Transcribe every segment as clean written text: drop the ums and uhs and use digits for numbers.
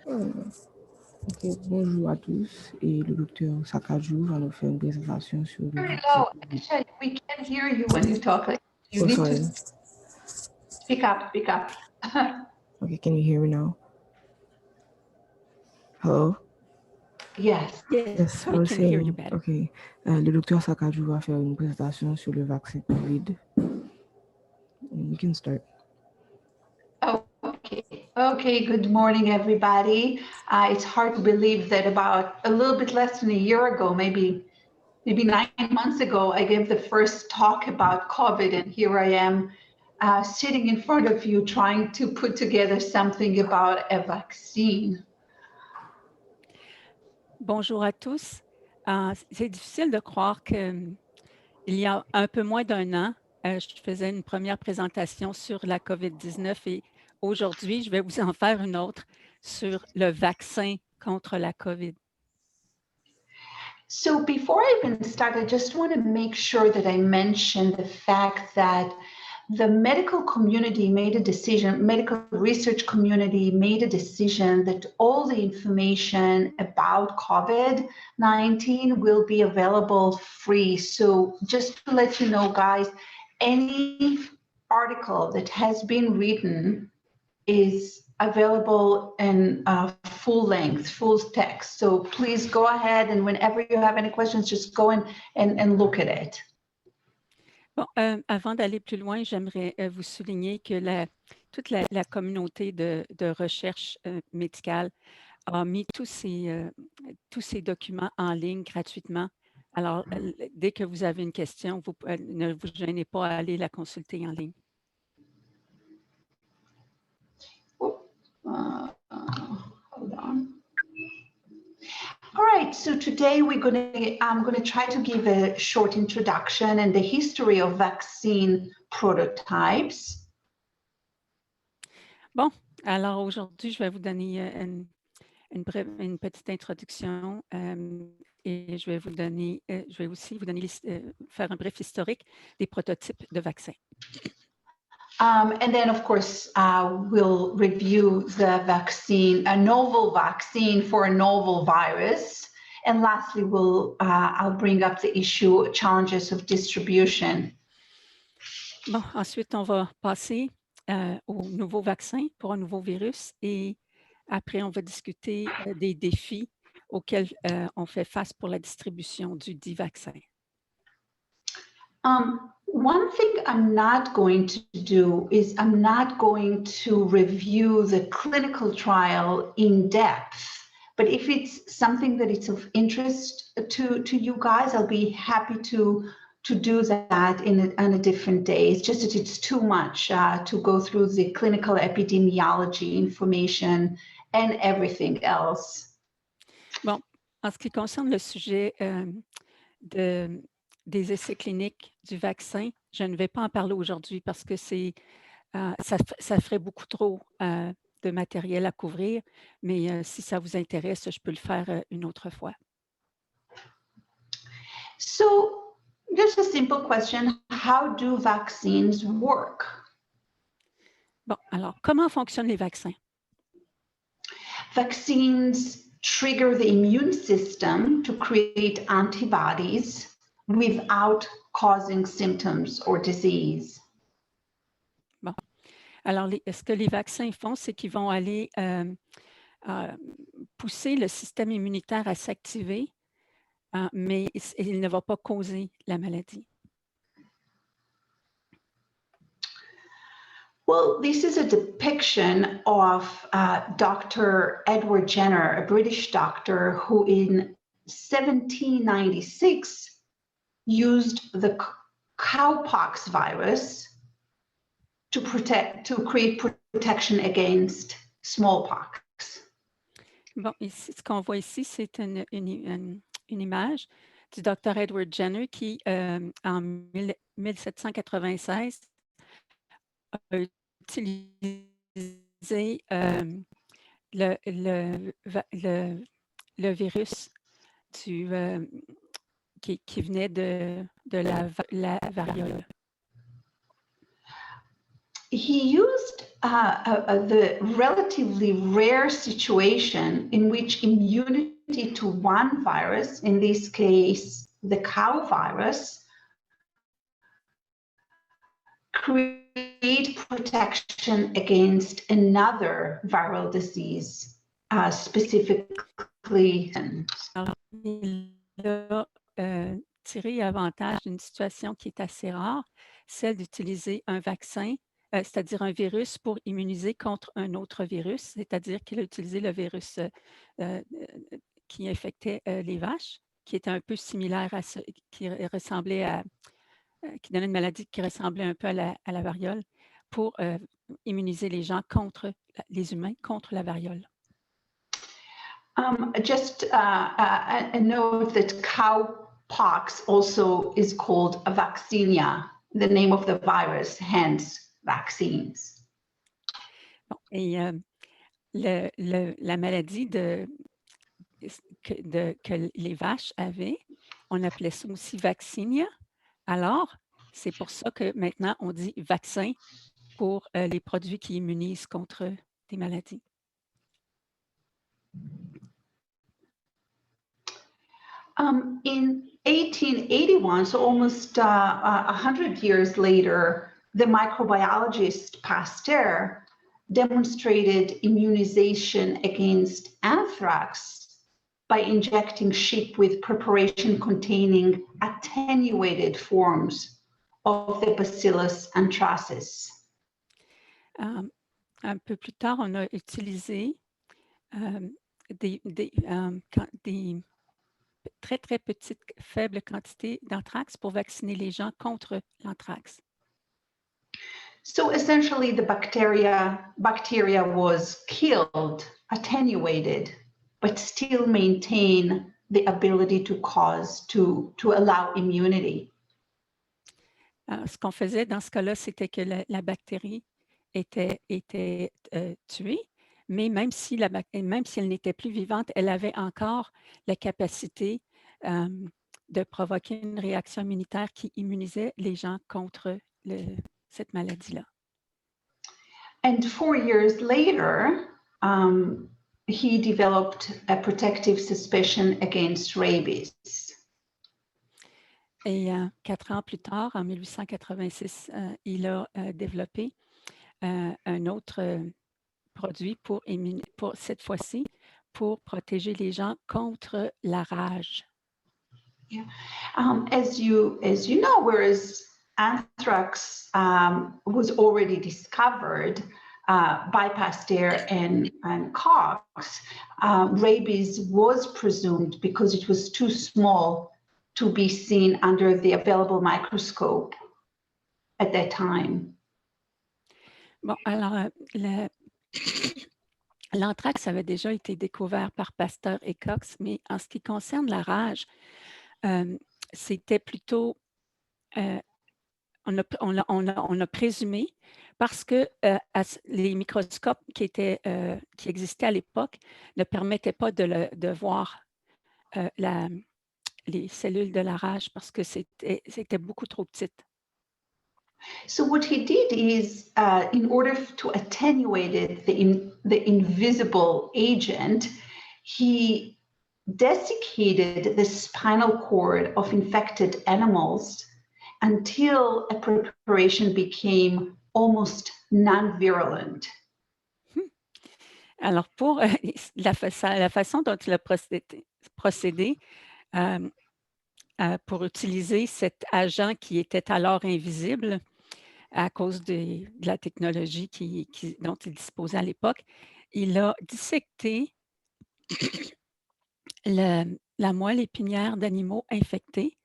Ok, bonjour à tous et le docteur Sacajiu va nous faire une présentation sur le Very vaccin low. COVID. Actually, we can't hear you when you talk. You Oh, need sorry. to speak up, speak up. Okay, can you hear me now? Hello? Yes. Yes, I we was can hear you saying, better. okay, le docteur Sacajiu va faire une présentation sur le vaccin COVID. You can start. Okay, good morning, everybody. It's hard to believe that about a little bit less than a year ago, maybe 9 months ago, I gave the first talk about COVID, and here I am sitting in front of you trying to put together something about a vaccine. Bonjour à tous. C'est difficile de croire qu'il y a un peu moins d'un an, je faisais une première présentation sur la COVID-19 et aujourd'hui, je vais vous en faire une autre sur le vaccin contre la COVID. So before I even start, I just want to make sure that I mention the fact that the medical community made a decision, medical research community made a decision that all the information about COVID-19 will be available free. So just to let you know, guys, any article that has been written is available in full length, full text. So please go ahead, and whenever you have any questions, just go and look at it. Bon, avant d'aller plus loin, j'aimerais vous souligner que toute la communauté de recherche médicale a mis tous ces documents en ligne gratuitement. Alors, dès que vous avez une question, ne vous gênez pas à aller la consulter en ligne. Hold on. All right, so today I'm going to try to give a short introduction and the history of vaccine prototypes. Bon, alors aujourd'hui, je vais vous donner une petite introduction et je vais aussi vous donner, faire un bref historique des prototypes de vaccins. And then, of course, we'll review the vaccine, a novel vaccine for a novel virus. And lastly, I'll bring up the issue, challenges of distribution. Bon, ensuite, on va passer au nouveau vaccin pour un nouveau virus et après, on va discuter des défis auxquels on fait face pour la distribution du dit vaccin. One thing I'm not going to do is I'm not going to review the clinical trial in depth, but if it's something that it's of interest to you guys, I'll be happy to do that on a different day. It's just that it's too much to go through the clinical epidemiology information and everything else. Bon, en ce qui concerne le sujet des essais cliniques du vaccin, je ne vais pas en parler aujourd'hui parce que ça ferait beaucoup trop de matériel à couvrir, mais si ça vous intéresse, je peux le faire une autre fois. So, just a simple question, how do vaccines work? Bon, alors, comment fonctionnent les vaccins? Vaccines trigger the immune system to create antibodies without causing symptoms or disease. Bon, alors ce que les vaccins font, c'est qu'ils vont aller pousser le système immunitaire à s'activer, mais il ne va pas causer la maladie. Well, this is a depiction of Dr. Edward Jenner, a British doctor who in 1796 used the cowpox virus to create protection against smallpox. Bon, ici, ce qu'on voit ici, c'est une image du Dr. Edward Jenner qui, en 1796, a utilisé le virus qui venait de la variole. he used the relatively rare situation in which immunity to one virus, in this case, the cow virus, create protection against another viral disease, specifically. Alors, il a tiré avantage d'une situation qui est assez rare, celle d'utiliser un vaccin, c'est-à-dire un virus pour immuniser contre un autre virus, c'est-à-dire qu'il a utilisé le virus qui infectait les vaches, qui était un peu similaire à ce qui ressemblait à qui donnait une maladie qui ressemblait un peu à la variole, pour immuniser les gens contre les humains contre la variole. Just a note that cowpox also is called a vaccinia, the name of the virus, hence vaccines. Bon, et la maladie que les vaches avaient, on appelait ça aussi vaccinia. Alors, c'est pour ça que maintenant on dit vaccin pour les produits qui immunisent contre des maladies. In 1881, so almost 100 years later, the microbiologist Pasteur demonstrated immunization against anthrax by injecting sheep with preparation containing attenuated forms of the Bacillus anthracis. Un peu plus tard, on a utilisé des très, très petites, faibles quantités d'anthrax pour vacciner les gens contre l'anthrax. So essentially, the bacteria was killed, attenuated, but still maintain the ability to allow immunity. Ce qu'on faisait dans ce cas-là, c'était que la bactérie était tuée, mais même si elle n'était plus vivante, elle avait encore la capacité de provoquer une réaction immunitaire qui immunisait les gens contre cette maladie-là. And 4 years later, he developed a protective suspicion against rabies. Et 4 ans plus tard, en 1886, il a développé un autre produit pour cette fois-ci, pour protéger les gens contre la rage. Yeah. As you know, whereas anthrax was already discovered by Pasteur and Cox, rabies was presumed because it was too small to be seen under the available microscope at that time. Bon, alors, l'anthrax avait déjà été découvert par Pasteur et Cox, mais en ce qui concerne la rage, c'était plutôt, on a présumé, parce que les microscopes qui existaient à l'époque ne permettaient pas de voir les cellules de la rage parce que c'était beaucoup trop petite. So what he did is, in order to attenuate the invisible agent, he desiccated the spinal cord of infected animals until a preparation became almost non-virulent. Alors, pour la façon dont il a procédé pour utiliser cet agent qui était alors invisible à cause de la technologie dont il disposait à l'époque, il a dissecté la moelle épinière d'animaux infectés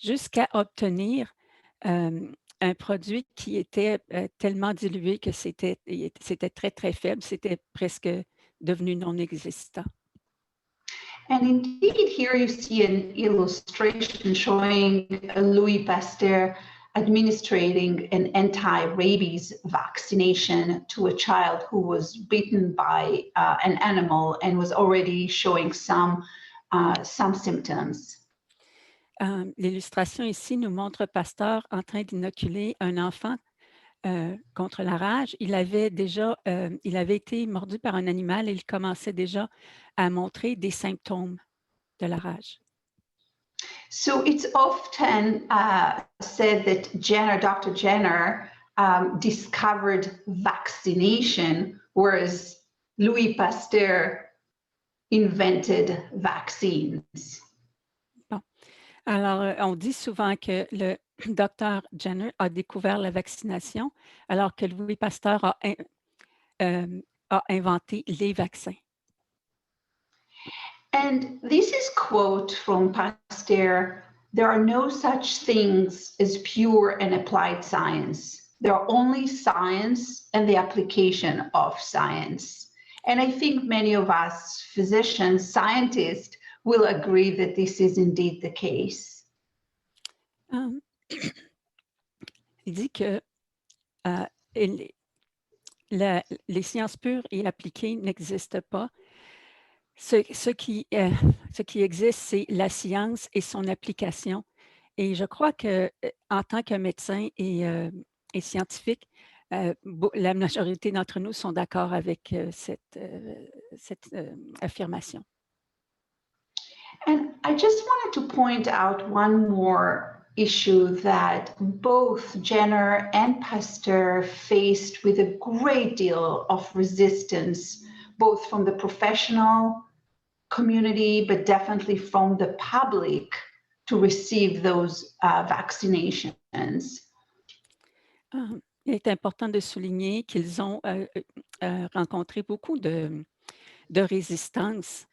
jusqu'à obtenir un produit qui était tellement dilué que c'était très, très faible, c'était presque devenu non existant. And indeed, here you see an illustration showing Louis Pasteur administering an anti-rabies vaccination to a child who was bitten by an animal and was already showing some symptoms. L'illustration ici nous montre Pasteur en train d'inoculer un enfant contre la rage, il avait été mordu par un animal et il commençait déjà à montrer des symptômes de la rage. So it's often said that Dr. Jenner discovered vaccination, whereas Louis Pasteur invented vaccines. Bon. Alors, on dit souvent que le docteur Jenner a découvert la vaccination, alors que Louis Pasteur a inventé les vaccins. And this is quote from Pasteur: "There are no such things as pure and applied science. There are only science and the application of science." And I think many of us physicians, scientists, will agree that this is indeed the case. Il dit que les sciences pures et appliquées n'existent pas. Ce qui existe, c'est la science et son application. Et je crois qu'en tant que médecin et scientifique, la majorité d'entre nous sont d'accord avec cette affirmation. And I just wanted to point out one more issue that both Jenner and Pasteur faced with a great deal of resistance, both from the professional community, but definitely from the public, to receive those vaccinations. Il est important de souligner qu'ils ont rencontré beaucoup de résistance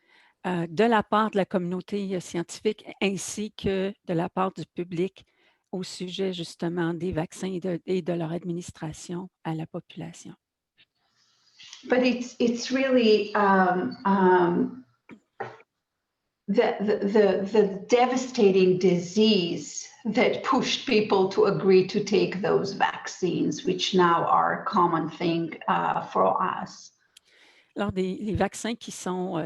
de la part de la communauté scientifique ainsi que de la part du public au sujet justement des vaccins et de leur administration à la population. But it's really the devastating disease that pushed people to agree to take those vaccines, which now are a common thing for us. Alors, les vaccins qui sont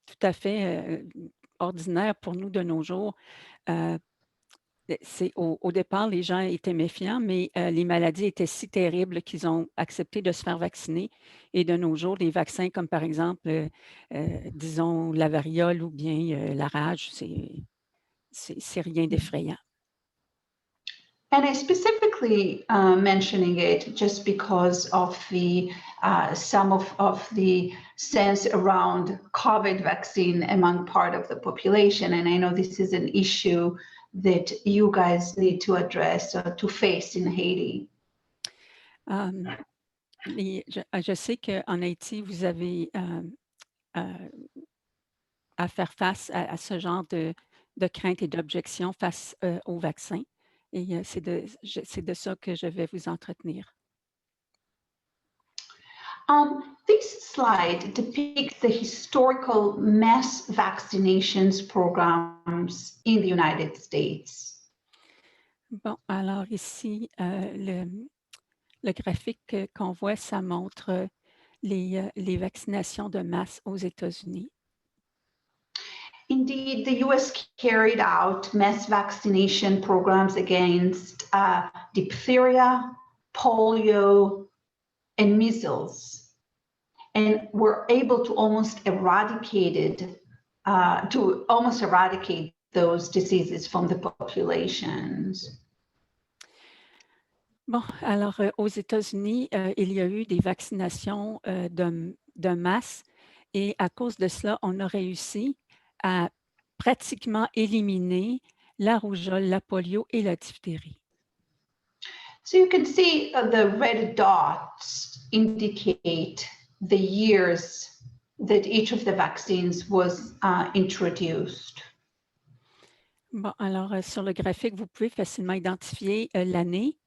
tout à fait ordinaires pour nous de nos jours, au départ, les gens étaient méfiants, mais les maladies étaient si terribles qu'ils ont accepté de se faire vacciner. Et de nos jours, les vaccins comme par exemple, disons, la variole ou bien la rage, c'est rien d'effrayant. And I specifically mentioning it just because of the some of the sense around COVID vaccine among part of the population. And I know this is an issue that you guys need to address or to face in Haiti. Je sais qu'en Haïti, vous avez à faire face à ce genre de craintes et d'objections face aux vaccins. Et c'est de ça que je vais vous entretenir. This slide depicts the historical mass vaccinations programs in the United States. Bon, alors ici, le graphique qu'on voit, ça montre les vaccinations de masse aux États-Unis. Indeed, the US carried out mass vaccination programs against diphtheria, polio, and measles, and were able to almost eradicate those diseases from the populations. Bon, alors aux États-Unis, il y a eu des vaccinations de masse et à cause de cela, on a réussi à pratiquement éliminer la rougeole, la polio et la diphtérie. So you can see the red dots indicate the years that each of the vaccines was introduced. Bon, alors sur le graphique, vous pouvez facilement identifier l'année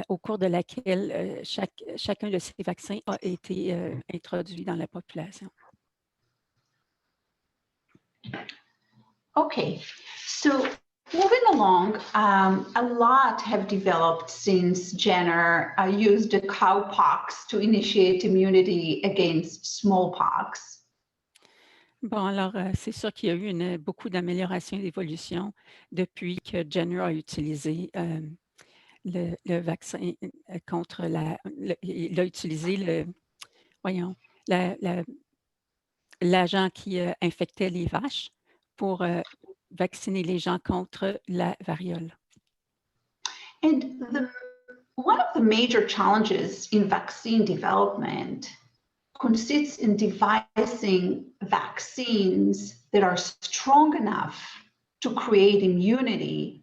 au cours de laquelle chacun de ces vaccins a été introduit dans la population. Okay, so moving along, a lot have developed since Jenner used the cowpox to initiate immunity against smallpox. Bon, alors, c'est sûr qu'il y a eu beaucoup d'améliorations et d'évolutions depuis que Jenner a utilisé le vaccin contre il a utilisé l'agent qui infectait les vaches pour vacciner les gens contre la variole. And one of the major challenges in vaccine development consists in devising vaccines that are strong enough to create immunity,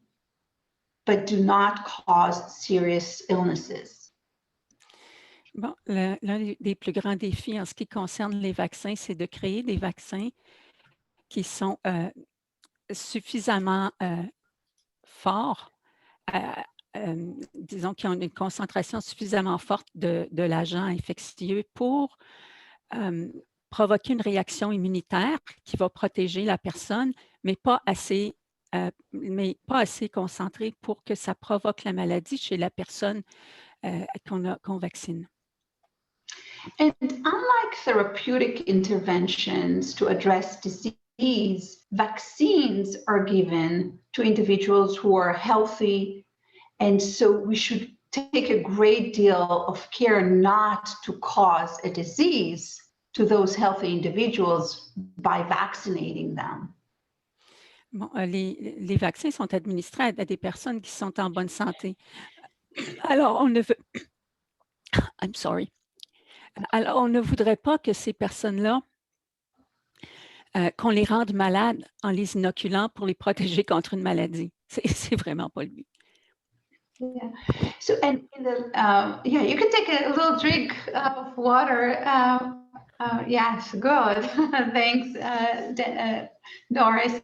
but do not cause serious illnesses. Bon, l'un des plus grands défis en ce qui concerne les vaccins, c'est de créer des vaccins qui sont suffisamment forts, disons, qui ont une concentration suffisamment forte de l'agent infectieux pour provoquer une réaction immunitaire qui va protéger la personne, mais pas assez concentrée pour que ça provoque la maladie chez la personne qu'on vaccine. And unlike therapeutic interventions to address disease, vaccines are given to individuals who are healthy, and so we should take a great deal of care not to cause a disease to those healthy individuals by vaccinating them. Bon, les vaccins sont administrés à des personnes qui sont en bonne santé. Alors, on ne veut... I'm sorry. Alors, on ne voudrait pas que ces personnes-là, qu'on les rende malades en les inoculant pour les protéger contre une maladie. C'est vraiment pas le but. Yeah. So, and in the you can take a little drink of water. Yes, good. Thanks, Doris.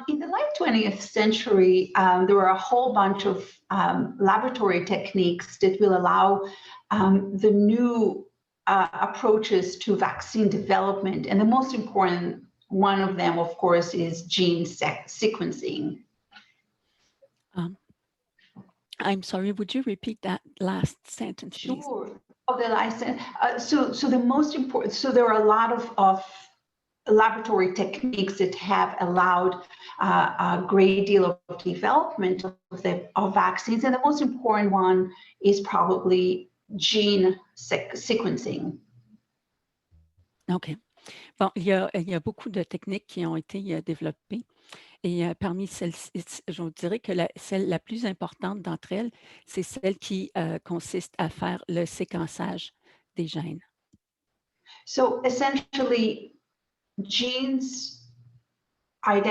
In the late 20th century, there were a whole bunch of laboratory techniques that will allow the new approaches to vaccine development. And the most important one of them, of course, is gene sequencing. I'm sorry, would you repeat that last sentence, please? Sure. The license. So the most important. So there are a lot of laboratory techniques that have allowed a great deal of development of vaccines, and the most important one is probably gene sequencing. OK. Bon, il y a beaucoup de techniques qui ont été développées. Et parmi celles-ci, je vous dirais que celle la plus importante d'entre elles, c'est celle qui consiste à faire le séquençage des gènes. So essentially, genes of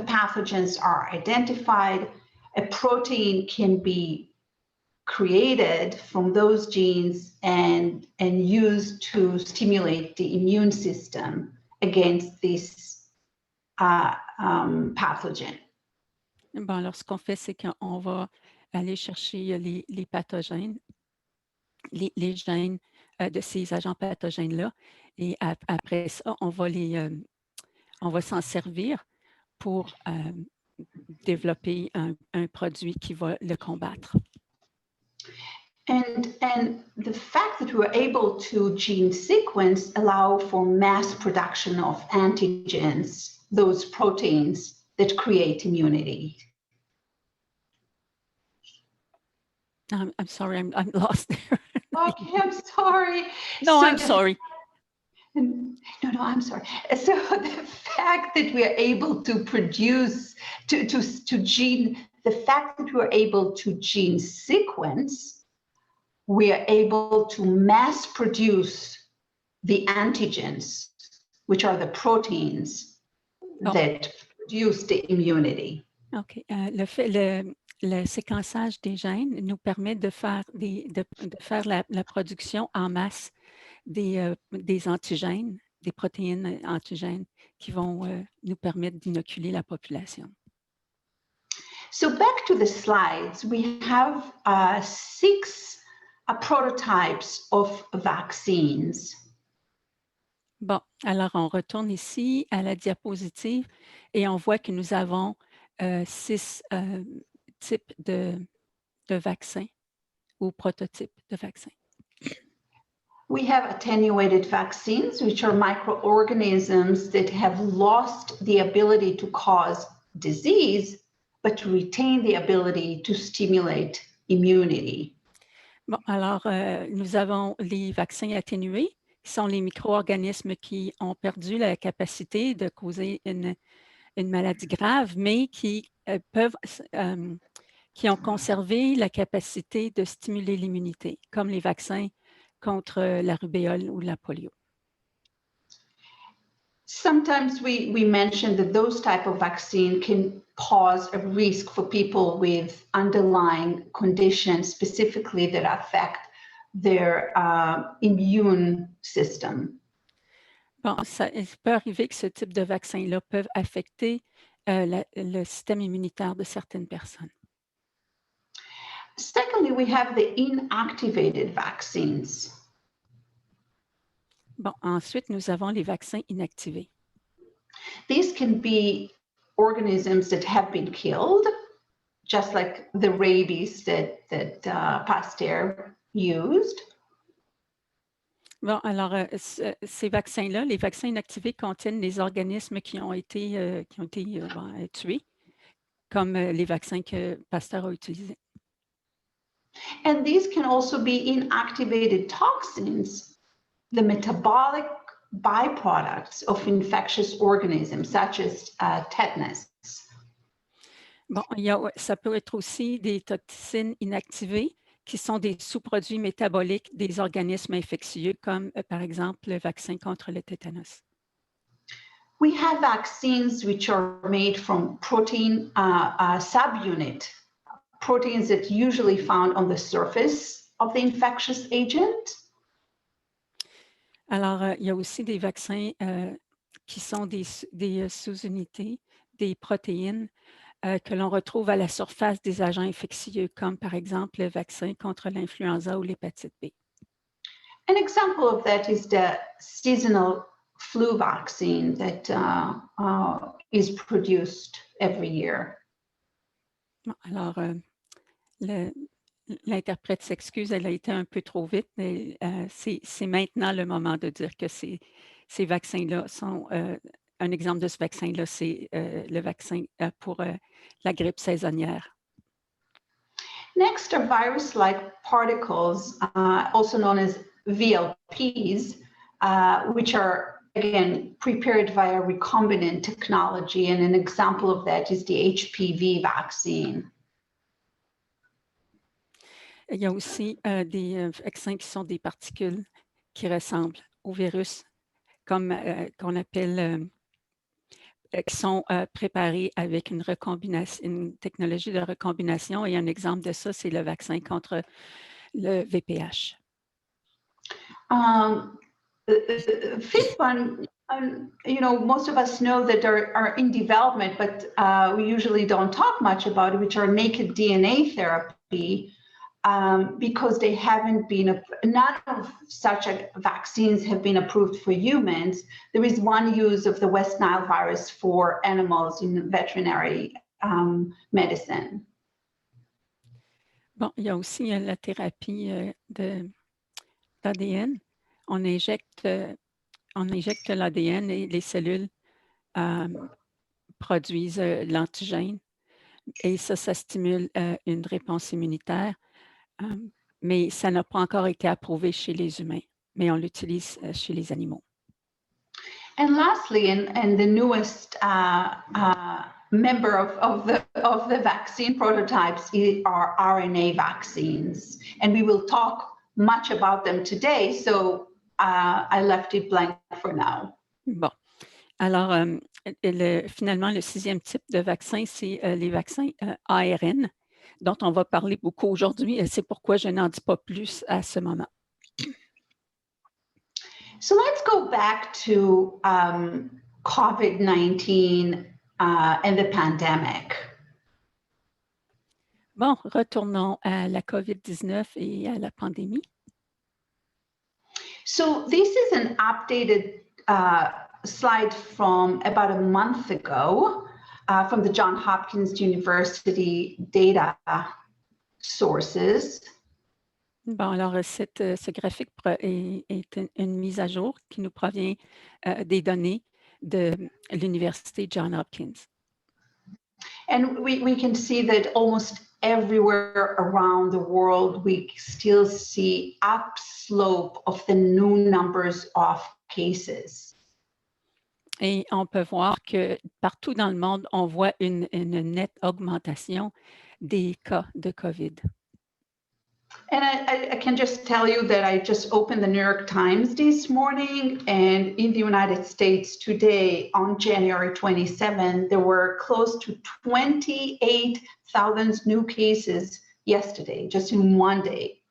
pathogens are identified. A protein can be created from those genes and used to stimulate the immune system against this pathogen. Bon, alors, ce qu'on fait, c'est qu'on va aller chercher les pathogènes, les gènes de ces agents pathogènes-là, et après ça, on va s'en servir pour développer un produit qui va le combattre. And the fact that we were able to gene sequence allow for mass production of antigens, those proteins that create immunity. I'm sorry, I'm lost there. Okay, I'm sorry. No, I'm sorry. No, I'm sorry. So the fact that we are able to produce, the fact that we are able to gene sequence, we are able to mass produce the antigens, which are the proteins that produce the immunity. OK. Le séquençage des gènes nous permet de faire la production en masse des antigènes, des protéines antigènes qui vont nous permettre d'inoculer la population. So back to the slides, we have 6 prototypes of vaccines. Bon, alors on retourne ici à la diapositive et on voit que nous avons 6 types de vaccins ou prototypes de vaccins. We have attenuated vaccines, which are microorganisms that have lost the ability to cause disease, but to retain the ability to stimulate immunity. Bon, alors, nous avons les vaccins atténués, qui sont les micro-organismes qui ont perdu la capacité de causer une maladie grave, mais qui qui ont conservé la capacité de stimuler l'immunité, comme les vaccins contre la rubéole ou la polio. Sometimes we mention that those type of vaccine can cause a risk for people with underlying conditions, specifically that affect their immune system. Bon, il peut arriver que ce type de vaccins-là peuvent affecter le système immunitaire de certaines personnes. Secondly, we have the inactivated vaccines. Bon, ensuite, nous avons les vaccins inactivés. These can be organisms that have been killed, just like the rabies that Pasteur used. Bon, alors, ces vaccins-là, les vaccins inactivés contiennent les organismes qui ont été tués, comme les vaccins que Pasteur a utilisés. And these can also be inactivated toxins, the metabolic byproducts of infectious organisms, such as tetanus. Bon, ça peut être aussi des toxines inactivées qui sont des sous-produits métaboliques des organismes infectieux, comme par exemple le vaccin contre le tétanos. We have vaccines which are made from protein subunit, proteins that usually found on the surface of the infectious agent. Alors, il y a aussi des vaccins qui sont des sous-unités, des protéines que l'on retrouve à la surface des agents infectieux, comme par exemple le vaccin contre l'influenza ou l'hépatite B. An example of that is the seasonal flu vaccine that is produced every year. Bon, alors, l'interprète s'excuse, elle a été un peu trop vite, mais c'est maintenant le moment de dire que ces vaccins-là sont... un exemple de ce vaccin-là, c'est le vaccin pour la grippe saisonnière. Next are virus-like particles, also known as VLPs, which are, again, prepared via recombinant technology. And an example of that is the HPV vaccine. Il y a aussi des vaccins qui sont des particules qui ressemblent au virus, comme qu'on appelle, qui sont préparés avec une technologie de recombination. Et un exemple de ça, c'est le vaccin contre le VPH. Fifth one, most of us know that are in development, but we usually don't talk much about it, which are naked DNA therapy. Because they haven't been, none of such vaccines have been approved for humans. There is one use of the West Nile virus for animals in veterinary medicine. Bon, il y a aussi la thérapie d'ADN. On injecte l'ADN et les cellules produisent l'antigène. Et ça stimule une réponse immunitaire. Mais ça n'a pas encore été approuvé chez les humains, mais on l'utilise chez les animaux. And lastly, and the newest member of the vaccine prototypes are RNA vaccines. And we will talk much about them today, so I left it blank for now. Bon. Alors, finalement, le 6e type de vaccin, c'est les vaccins ARN, dont on va parler beaucoup aujourd'hui, et c'est pourquoi je n'en dis pas plus à ce moment. So let's go back to COVID-19 and the pandemic. Bon, retournons à la COVID-19 et à la pandémie. So this is an updated slide from about a month ago from the Johns Hopkins University data sources. Bon, alors, ce graphique est une mise à jour qui nous provient des données de l'Université Johns Hopkins. And we can see that almost everywhere around the world, we still see upslope of the new numbers of cases. Et on peut voir que partout dans le monde, on voit une nette augmentation des cas de COVID. And I can just tell you that I just opened the New York Times this morning, and in the United States today, on January 27, there were close to 28,000 new cases yesterday, just in one day.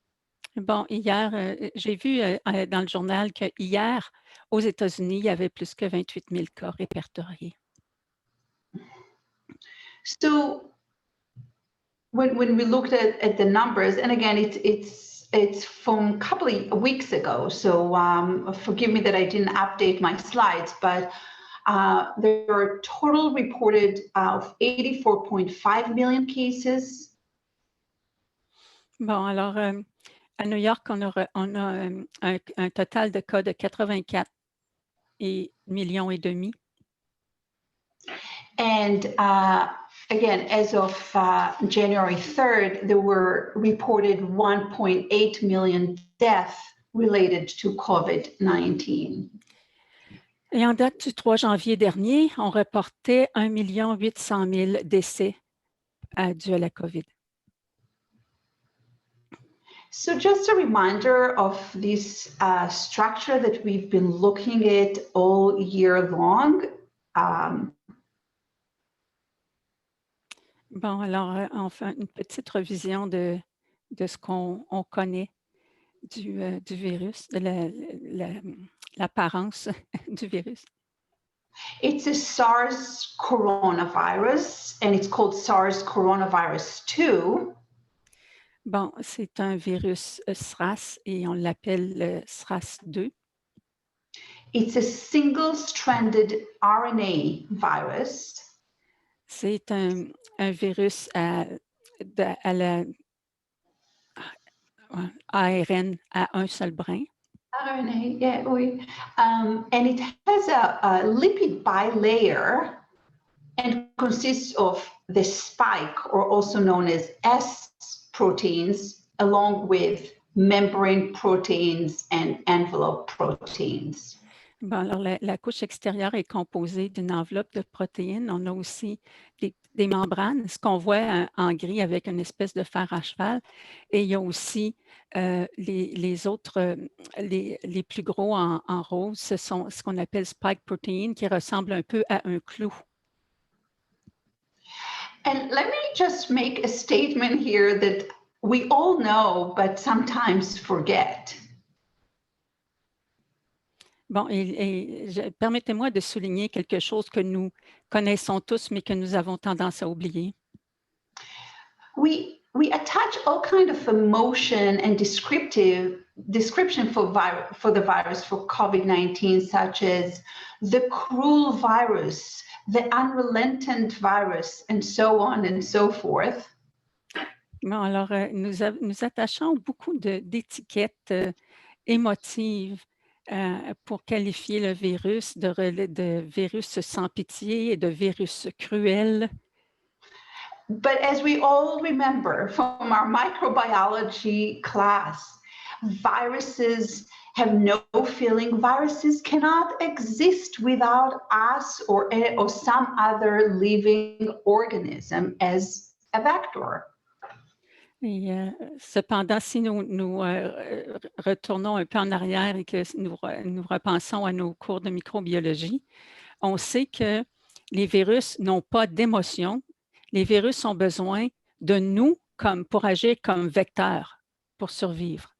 Bon, hier, j'ai vu dans le journal que hier, aux États-Unis, il y avait plus que 28 000 cas répertoriés. So when we looked at the numbers, and again, it's from a couple of weeks ago, so forgive me that I didn't update my slides, but there are total reported of 84.5 million cases. Bon, alors, à New York, on a un total de cas de 84 millions et demi. And again, as of January 3rd, there were reported 1.8 million deaths related to COVID-19. Et en date du 3 janvier dernier, on reportait 1 800 000 décès dus à la COVID. So just a reminder of this structure that we've been looking at all year long. Bon, alors, on fait une petite revision de ce qu'on connaît du virus, de l'apparence du virus. It's a SARS coronavirus, and it's called SARS coronavirus 2. Bon, c'est un virus SRAS et on l'appelle SRAS 2. It's a single-stranded RNA virus. C'est un virus à la ARN à un seul brin. RNA, yeah, oui. And it has a lipid bilayer and consists of the spike, or also known as S proteins, along with membrane proteins and envelope proteins. Bon, alors, la couche extérieure est composée d'une enveloppe de protéines. On a aussi des membranes, ce qu'on voit en gris avec une espèce de fer à cheval. Et il y a aussi les autres, les plus gros en rose, ce sont ce qu'on appelle spike protein, qui ressemble un peu à un clou. And let me just make a statement here that we all know, but sometimes forget. Bon, permettez-moi de souligner quelque chose que nous connaissons tous, mais que nous avons tendance à oublier. We attach all kind of emotion and description for the virus, for COVID-19, such as the cruel virus, the unrelenting virus, and so on and so forth. Bon, alors, nous attachons beaucoup d'étiquettes émotives pour qualifier le virus de virus sans pitié et de virus cruel. But as we all remember from our microbiology class, viruses have no feeling. Viruses cannot exist without us or some other living organism as a vector. Et cependant, si nous retournons un peu en arrière et que nous repensons à nos cours de microbiologie, on sait que les virus n'ont pas d'émotion. Les virus ont besoin de nous pour agir comme vecteurs pour survivre.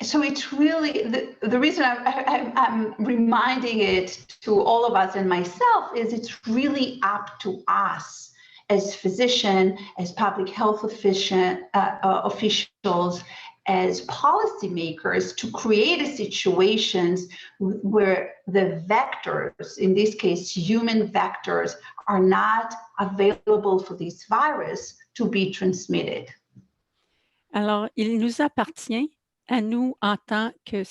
So it's really, the reason I'm reminding it to all of us and myself is it's really up to us as physicians, as public health officials, as policymakers, to create situations where the vectors, in this case, human vectors, are not available for this virus to be transmitted. Alors, il nous appartient à nous en tant que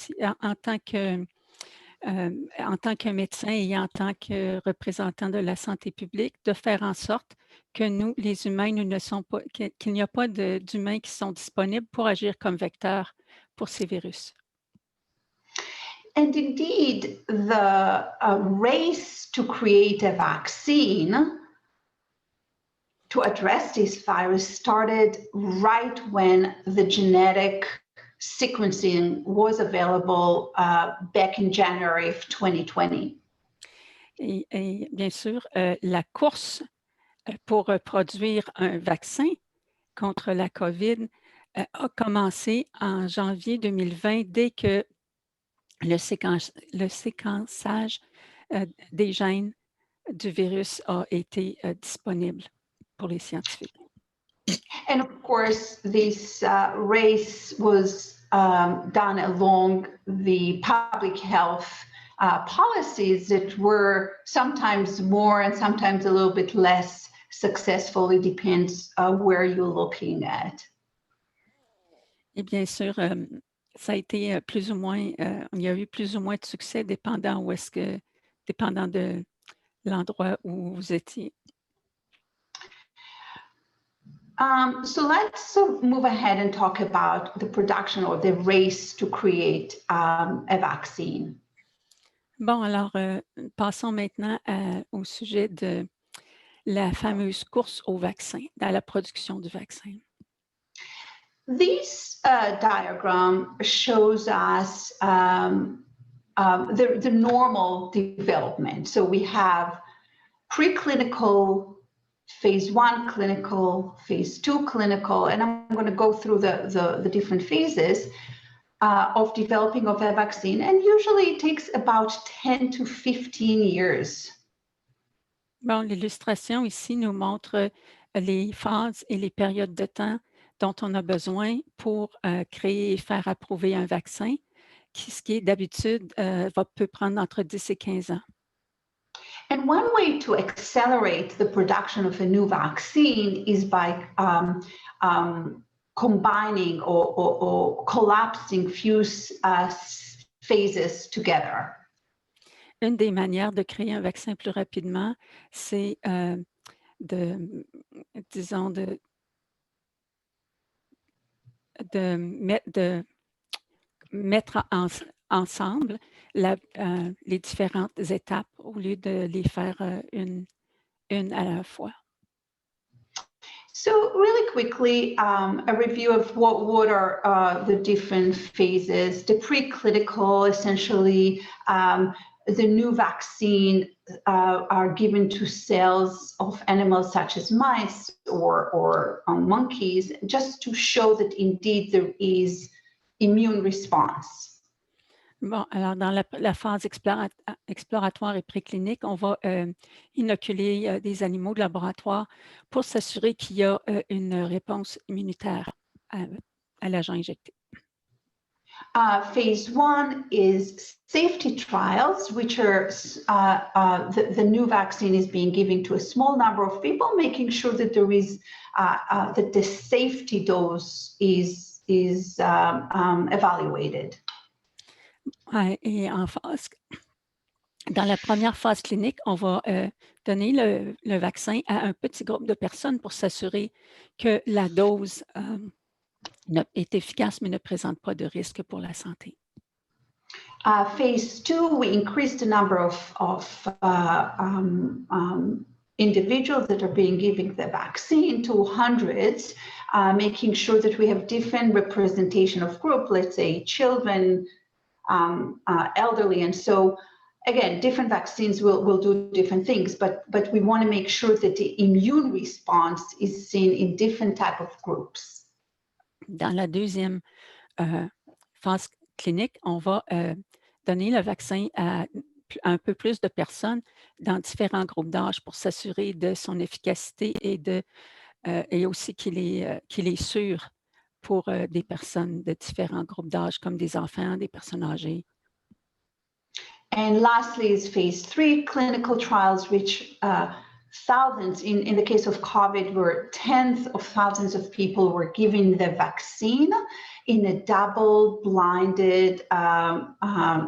en tant que médecin et en tant que représentant de la santé publique, de faire en sorte que nous, les humains, nous ne sont pas, qu'il n'y a pas d'humains qui sont disponibles pour agir comme vecteurs pour ces virus. And indeed, the race to create a vaccine to address this virus started right when the genetic sequencing was available back in January of 2020. Et bien sûr, la course pour produire un vaccin contre la COVID a commencé en janvier 2020 dès que le séquençage des gènes du virus a été disponible pour les scientifiques. And of course, this race was done along the public health policies that were sometimes more and sometimes a little bit less successful. It depends where you're looking at. Et bien sûr, ça a été plus ou moins, il y a eu plus ou moins de succès dépendant de l'endroit où vous étiez. So let's move ahead and talk about the production or the race to create a vaccine. Bon, alors, passons maintenant au sujet de la fameuse course au vaccin, à la production du vaccin. This diagram shows us the normal development. So we have preclinical, phase 1 clinical, phase 2 clinical, and I'm going to go through the different phases of developing of a vaccine, and usually it takes about 10 to 15 years. Bon, l'illustration ici nous montre les phases et les périodes de temps dont on a besoin pour créer et faire approuver un vaccin, ce qui est d'habitude peut prendre entre 10 et 15 ans. And one way to accelerate the production of a new vaccine is by combining or collapsing few phases together. Une des manières de créer un vaccin plus rapidement, c'est de mettre ensemble les différentes étapes au lieu de les faire une à la fois. So really quickly, a review of what are the different phases. The preclinical, essentially, the new vaccine are given to cells of animals such as mice or monkeys, just to show that indeed there is immune response. Bon, alors dans la phase exploratoire et préclinique, on va inoculer des animaux de laboratoire pour s'assurer qu'il y a une réponse immunitaire à l'agent injecté. Phase 1 is safety trials, which are the new vaccine is being given to a small number of people, making sure that there is that the safety dose is evaluated. Et dans la première phase clinique, on va donner le vaccin à un petit groupe de personnes pour s'assurer que la dose est efficace mais ne présente pas de risque pour la santé. Phase 2, we increase the number of individuals that are being given the vaccine to hundreds, making sure that we have different representation of group, let's say children, elderly, and so again, different vaccines will do different things, but we want to make sure that the immune response is seen in different type of groups. Dans la deuxième phase clinique, on va donner le vaccin à un peu plus de personnes dans différents groupes d'âge pour s'assurer de son efficacité et aussi qu'il est sûr pour des personnes de différents groupes d'âge, comme des enfants, des personnes âgées. And lastly is phase 3 clinical trials, which thousands, in the case of COVID, were tens of thousands of people were given the vaccine. in a double-blinded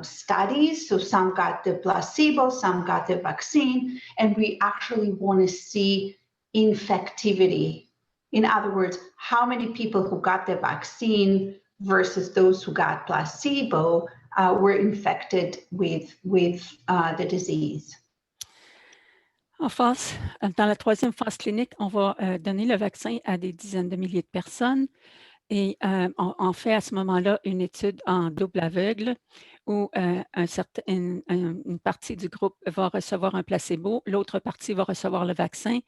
studies. So some got the placebo, some got the vaccine, and we actually want to see infectivity. In other words, how many people who got the vaccine versus those who got placebo were infected with the disease. Dans la troisième phase clinique, on va donner le vaccin à des dizaines de milliers de personnes et on fait à ce moment-là une étude en double aveugle où une partie du groupe va recevoir un placebo, l'autre partie va recevoir le vaccin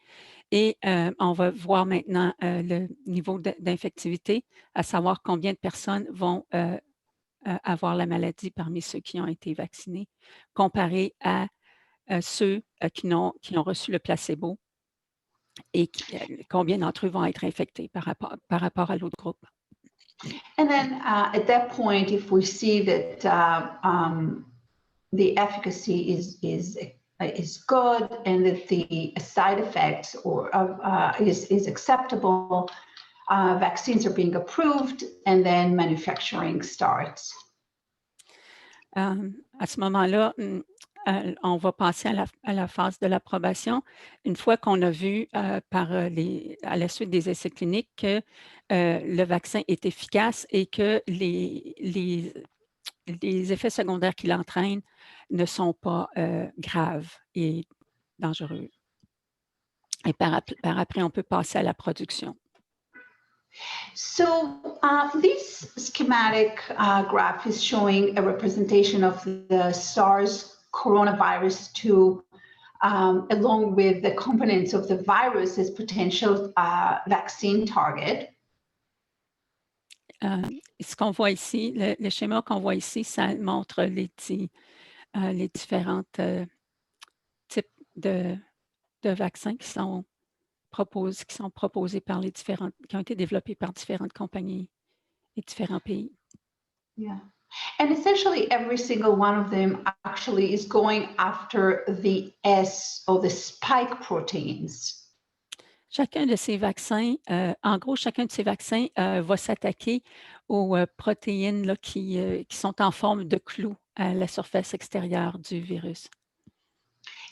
et on va voir maintenant le niveau d'infectivité, à savoir combien de personnes vont avoir la maladie parmi ceux qui ont été vaccinés, comparé à ceux qui ont reçu le placebo et combien d'entre eux vont être infectés par rapport à l'autre groupe. And then at that point, if we see that the efficacy is good and that the side effects is acceptable, vaccines are being approved and then manufacturing starts. À ce moment-là, on va passer à la phase de l'approbation. Une fois qu'on a vu à la suite des essais cliniques que le vaccin est efficace et que les effets secondaires qu'il entraîne ne sont pas graves et dangereux. Et par après, on peut passer à la production. So this schematic graph is showing a representation of the SARS coronavirus 2 along with the components of the virus as potential vaccine target. Ce qu'on voit ici, le schéma qu'on voit ici, ça montre les différents types de vaccins qui sont proposés par qui ont été développés par différentes compagnies et différents pays. Yeah. And essentially every single one of them actually is going after the S or the spike proteins. Chacun de ces vaccins, en gros, chacun de ces vaccins va s'attaquer aux protéines là, qui sont en forme de clou à la surface extérieure du virus.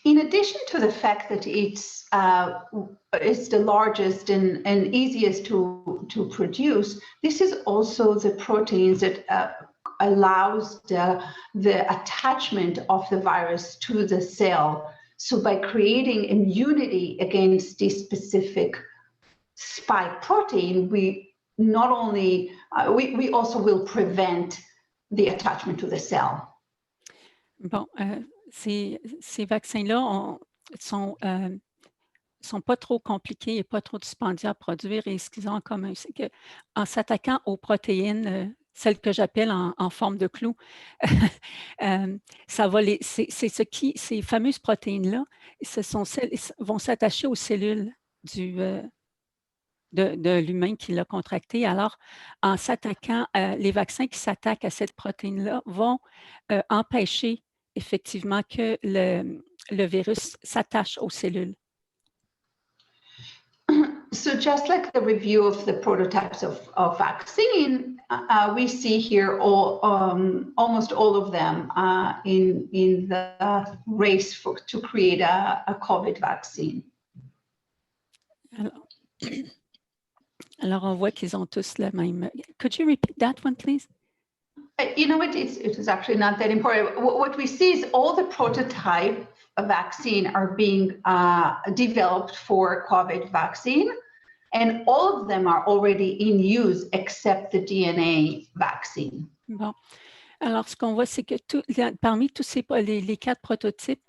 In addition to the fact that it's the largest and easiest to produce, this is also the proteins that allows the attachment of the virus to the cell. So by creating immunity against this specific spike protein, we not only we also will prevent the attachment to the cell. Bon, ces vaccins-là sont pas trop compliqués et pas trop dispendieux à produire. Et ce qu'ils ont en commun, c'est qu'en s'attaquant aux protéines, celles que j'appelle en forme de clou, ces fameuses protéines-là, vont s'attacher aux cellules de l'humain qui l'a contracté. Alors, en s'attaquant, les vaccins qui s'attaquent à cette protéine-là vont empêcher effectivement que le virus s'attache aux cellules. So just like the review of the prototypes of vaccine, we see here almost all of them in the race to create a COVID vaccine. Alors, on voit qu'ils ont tous le même. Could you repeat that one, please? You know what? It is actually not that important. What we see is all the prototype vaccine are being developed for COVID vaccine, and all of them are already in use except the DNA vaccine. Bon. Alors, ce qu'on voit, c'est que parmi tous les 4 prototypes,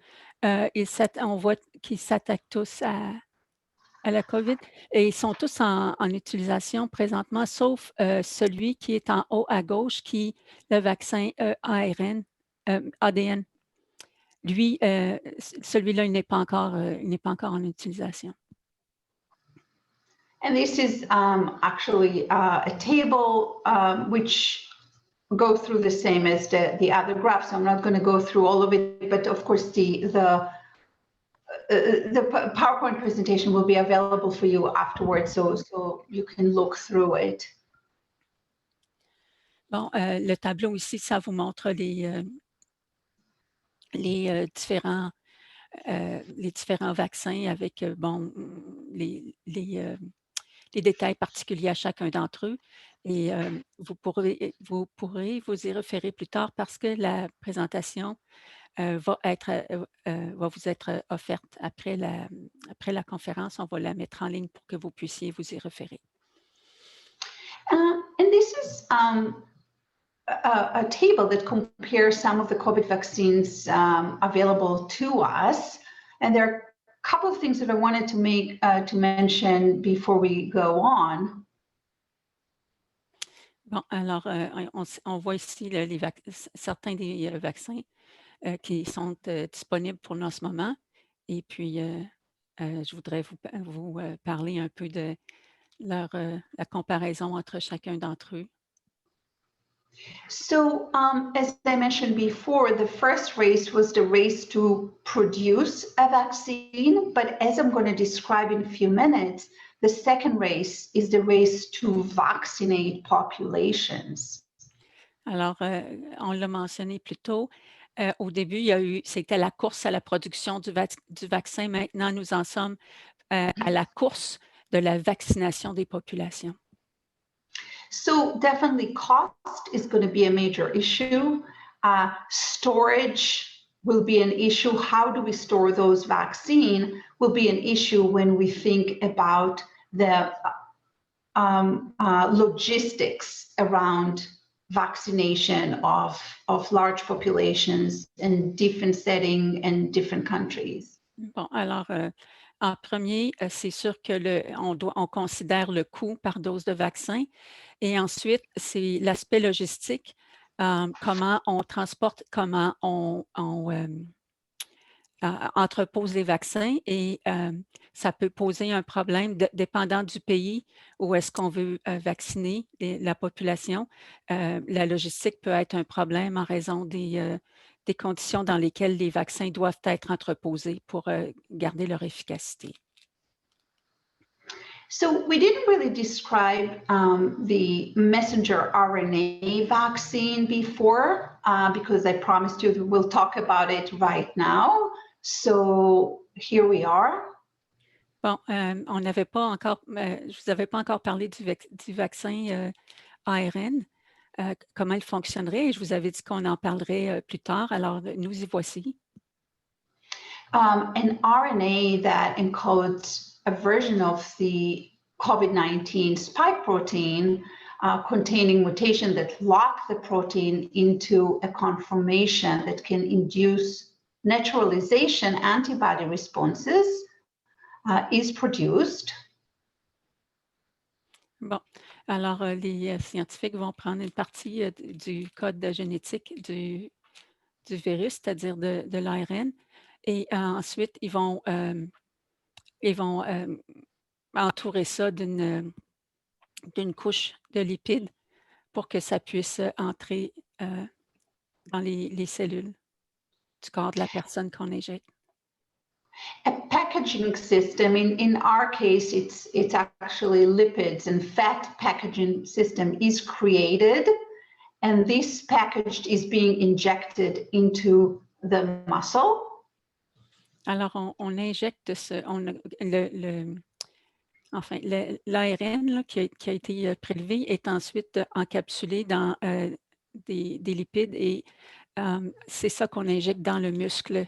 on voit qu'ils s'attaquent tous à la COVID et ils sont tous en utilisation présentement, sauf celui qui est en haut à gauche, qui est le vaccin ADN. Lui, celui-là, il n'est pas encore en utilisation. And this is actually a table which go through the same as the other graphs. I'm not going to go through all of it, but of course the PowerPoint presentation will be available for you afterwards, so you can look through it. Bon, le tableau ici, ça vous montre les différents vaccins avec, bon, les détails particuliers à chacun d'entre eux. Et vous pourrez vous y référer plus tard parce que la présentation va vous être offerte après la conférence. On va la mettre en ligne pour que vous puissiez vous y référer. And this is a table that compares some of the COVID vaccines available to us. And there are a couple of things that I wanted to mention before we go on. Bon, alors, on voit ici certains des vaccins qui sont disponibles pour nous en ce moment. Et puis, je voudrais vous parler un peu de la comparaison entre chacun d'entre eux. So, as I mentioned before, the first race was the race to produce a vaccine, but as I'm going to describe in a few minutes, the second race is the race to vaccinate populations. Alors, on l'a mentionné plus tôt, au début, c'était la course à la production du vaccin. Maintenant, nous en sommes à la course de la vaccination des populations. So definitely cost is going to be a major issue. Storage will be an issue. How do we store those vaccines will be an issue when we think about the logistics around vaccination of large populations in different settings and different countries. Bon, alors, en premier, c'est sûr que on considère le coût par dose de vaccin. Et ensuite, c'est l'aspect logistique, comment on transporte, comment on entrepose les vaccins. Et ça peut poser un problème dépendant du pays où est-ce qu'on veut vacciner la population. La logistique peut être un problème en raison des conditions dans lesquelles les vaccins doivent être entreposés pour garder leur efficacité. So we didn't really describe the messenger RNA vaccine before because I promised you that we'll talk about it right now. So here we are. Bon, on n'avait pas encore, je vous avais pas encore parlé du vaccin ARN, comment il fonctionnerait, et je vous avais dit qu'on en parlerait plus tard. Alors, nous y voici. An RNA that encodes a version of the COVID-19 spike protein containing mutation that lock the protein into a conformation that can induce naturalization antibody responses is produced. Bon, alors les scientifiques vont prendre une partie du code génétique du virus, c'est-à-dire de l'ARN, et ensuite ils vont entourer ça d'une couche de lipides pour que ça puisse entrer dans les cellules du corps de la personne qu'on injecte. A packaging system, in our case, it's actually lipids and fat packaging system is created, and this package is being injected into the muscle. Alors, on injecte l'ARN qui a été prélevé est ensuite encapsulé dans des lipides et c'est ça qu'on injecte dans le muscle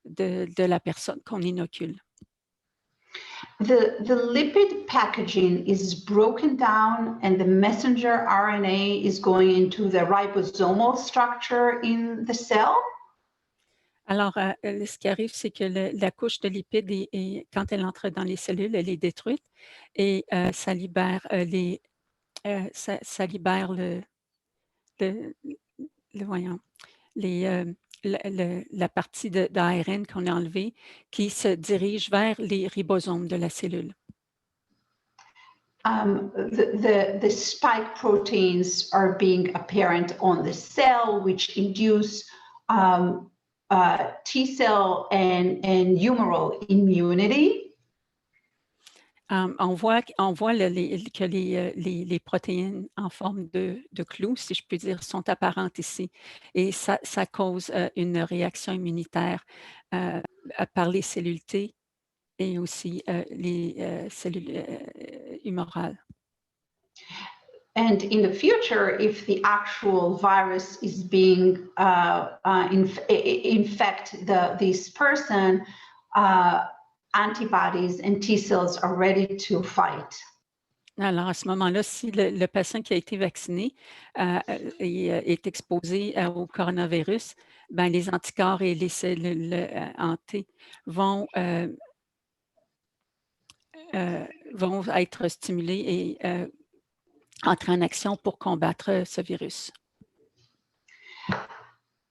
de la personne qu'on inocule. The lipid packaging is broken down and the messenger RNA is going into the ribosomal structure in the cell. Alors, ce qui arrive, c'est que la couche de lipides, quand elle entre dans les cellules, elle est détruite et ça libère ça libère la partie d'ARN qu'on a enlevée qui se dirige vers les ribosomes de la cellule. The spike proteins are being apparent on the cell, which induce T cell and humoral immunity. On voit que les protéines en forme de clou, si je puis dire, sont apparentes ici. Et ça cause une réaction immunitaire par les cellules T et aussi les cellules humorales. And in the future, if the actual virus is being infect this person, antibodies and T cells are ready to fight. Alors, à ce moment-là, si le patient qui a été vacciné est exposé au coronavirus, ben, les anticorps et les cellules en T vont être stimulés et entrer en action pour combattre ce virus.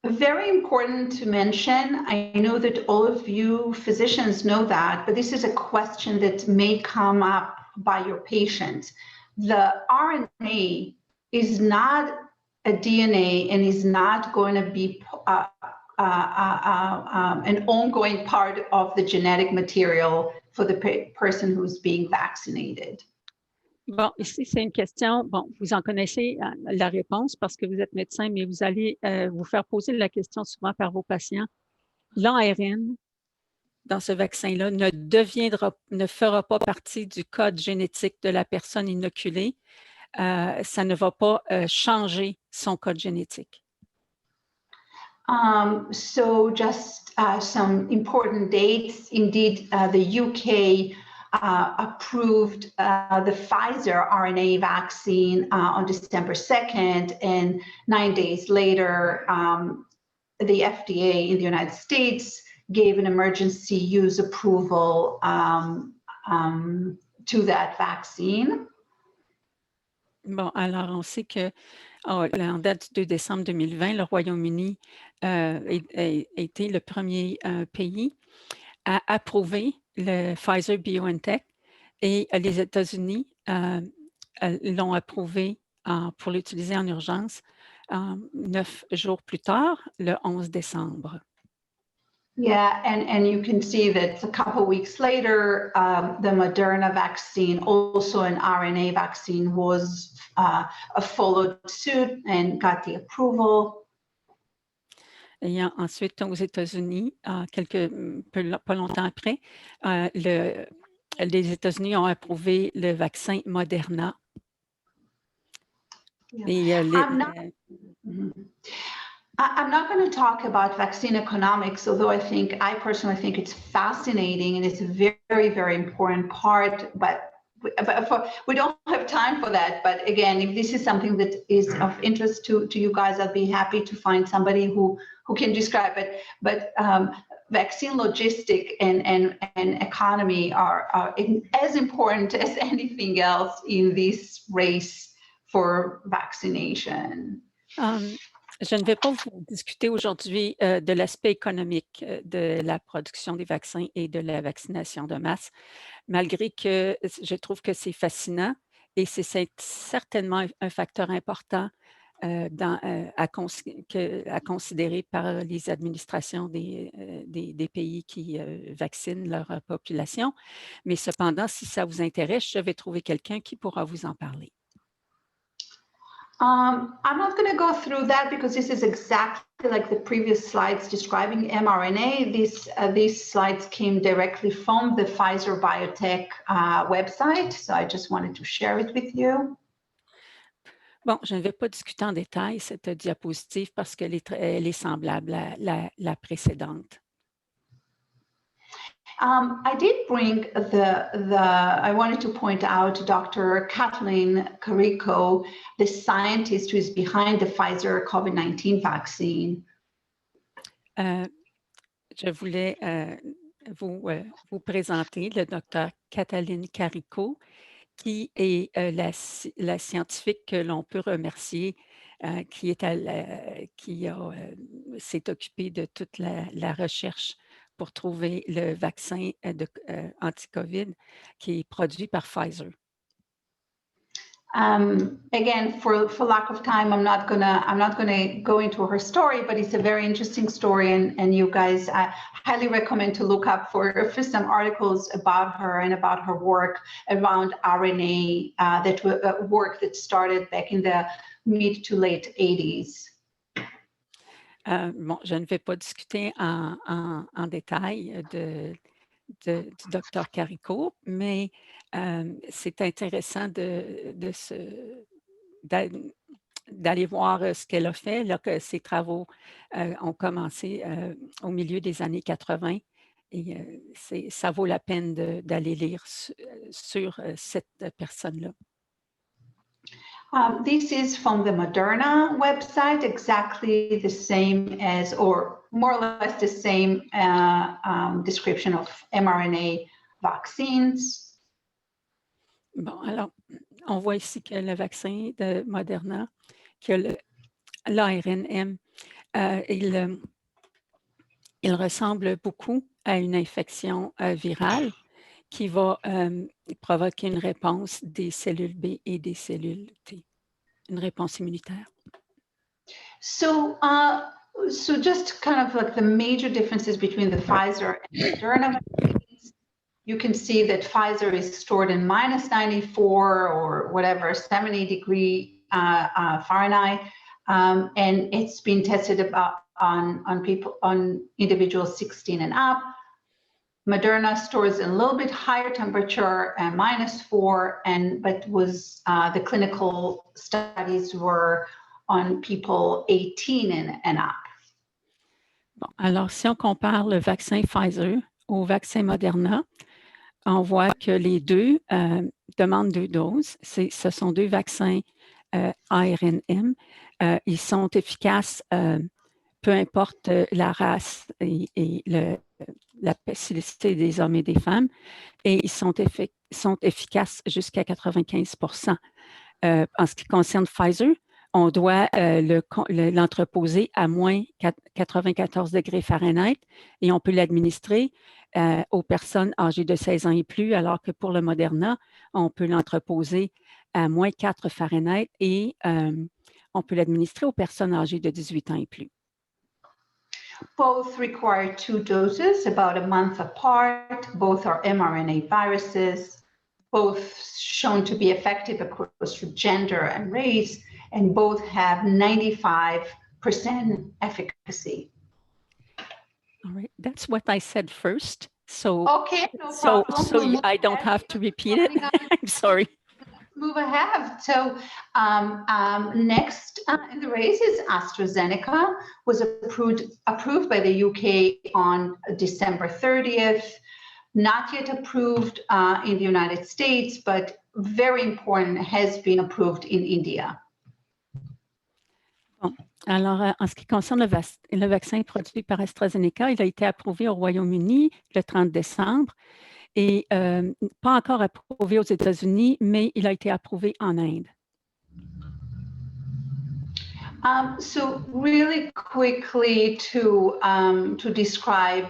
Very important to mention, I know that all of you physicians know that, but this is a question that may come up by your patient. The RNA is not a DNA and is not going to be an ongoing part of the genetic material for the person who's being vaccinated. Bon, ici, c'est une question, bon, vous en connaissez la réponse parce que vous êtes médecin, mais vous allez vous faire poser la question souvent par vos patients. L'ARN dans ce vaccin-là ne fera pas partie du code génétique de la personne inoculée. Ça ne va pas changer son code génétique. So just some important dates. Indeed, the UK approved the Pfizer RNA vaccine on December 2nd, and 9 days later, the FDA in the United States gave an emergency use approval to that vaccine. Bon, alors on sait que en date du 2 décembre 2020, le Royaume-Uni a été le premier pays à approuver le Pfizer-BioNTech et les États-Unis l'ont approuvé pour l'utiliser en urgence 9 jours plus tard, le 11 décembre. Yeah, and you can see that a couple of weeks later, the Moderna vaccine, also an RNA vaccine, was followed suit and got the approval. Et ensuite, aux États-Unis, pas longtemps après, les États-Unis ont approuvé le vaccin Moderna. Yeah. Et I'm not going to talk about vaccine economics, although I personally think it's fascinating and it's a very, very important part, but we don't have time for that. But again, if this is something that is of interest to you guys, I'd be happy to find somebody who can describe it. But vaccine logistic and economy are as important as anything else in this race for vaccination. Je ne vais pas vous discuter aujourd'hui de l'aspect économique de la production des vaccins et de la vaccination de masse, malgré que je trouve que c'est fascinant et c'est certainement un facteur important à considérer par les administrations des pays qui vaccinent leur population. Mais cependant, si ça vous intéresse, je vais trouver quelqu'un qui pourra vous en parler. I'm not going to go through that because this is exactly like the previous slides describing mRNA. These slides came directly from the Pfizer Biotech website, so I just wanted to share it with you. Bon, je ne vais pas discuter en détail cette diapositive parce qu'elle est semblable à la précédente. I did bring I wanted to point out Dr. Kathleen Carrico, the scientist who is behind the Pfizer COVID-19 vaccine. Je voulais vous présenter le Dr. Kathleen Carrico, qui est la scientifique que l'on peut remercier, qui s'est occupée de toute la recherche pour trouver le vaccin anti-COVID qui est produit par Pfizer. Again, for lack of time, I'm not gonna go into her story, but it's a very interesting story, and you guys, I highly recommend to look up for some articles about her and about her work around RNA, work that started back in the mid to late 80s. Bon, je ne vais pas discuter en détail du docteur Carico, mais c'est intéressant d'aller voir ce qu'elle a fait, là, que ses travaux ont commencé au milieu des années 80. Et ça vaut la peine d'aller lire sur cette personne-là. This is from the Moderna website, exactly the same as, or more or less the same description of mRNA vaccines. Bon, alors, on voit ici que le vaccin de Moderna, que l'ARNM, il ressemble beaucoup à une infection virale qui va provoquer une réponse des cellules B et des cellules T, une réponse immunitaire. So just kind of like the major differences between the Pfizer and Moderna vaccines, you can see that Pfizer is stored in -94 or whatever, 70-degree Fahrenheit, and it's been tested on people, on individuals 16 and up. Moderna stores a little bit higher temperature at -4, but the clinical studies were on people 18 and up. Bon, alors, si on compare le vaccin Pfizer au vaccin Moderna, on voit que les deux demandent 2 doses. Ce sont 2 vaccins ARNM. Ils sont efficaces, peu importe la race et la spécificité des hommes et des femmes, et ils sont efficaces jusqu'à 95%. En ce qui concerne Pfizer, on doit l'entreposer à moins 94 degrés Fahrenheit et on peut l'administrer aux personnes âgées de 16 ans et plus, alors que pour le Moderna, on peut l'entreposer à moins 4 Fahrenheit et on peut l'administrer aux personnes âgées de 18 ans et plus. Both require 2 doses, about a month apart. Both are mRNA viruses, both shown to be effective across gender and race, and both have 95% efficacy. All right, that's what I said first. So, okay, no problem. So I don't have to repeat it. I'm sorry. Move ahead. So next in the race is AstraZeneca, was approved by the UK on December 30th, not yet approved in the United States, but very important, has been approved in India. Bon. Alors, en ce qui concerne le vaccin produit par AstraZeneca, il a été approuvé au Royaume-Uni le 30 décembre et pas encore approuvé aux États-Unis, mais il a été approuvé en Inde. So really quickly to describe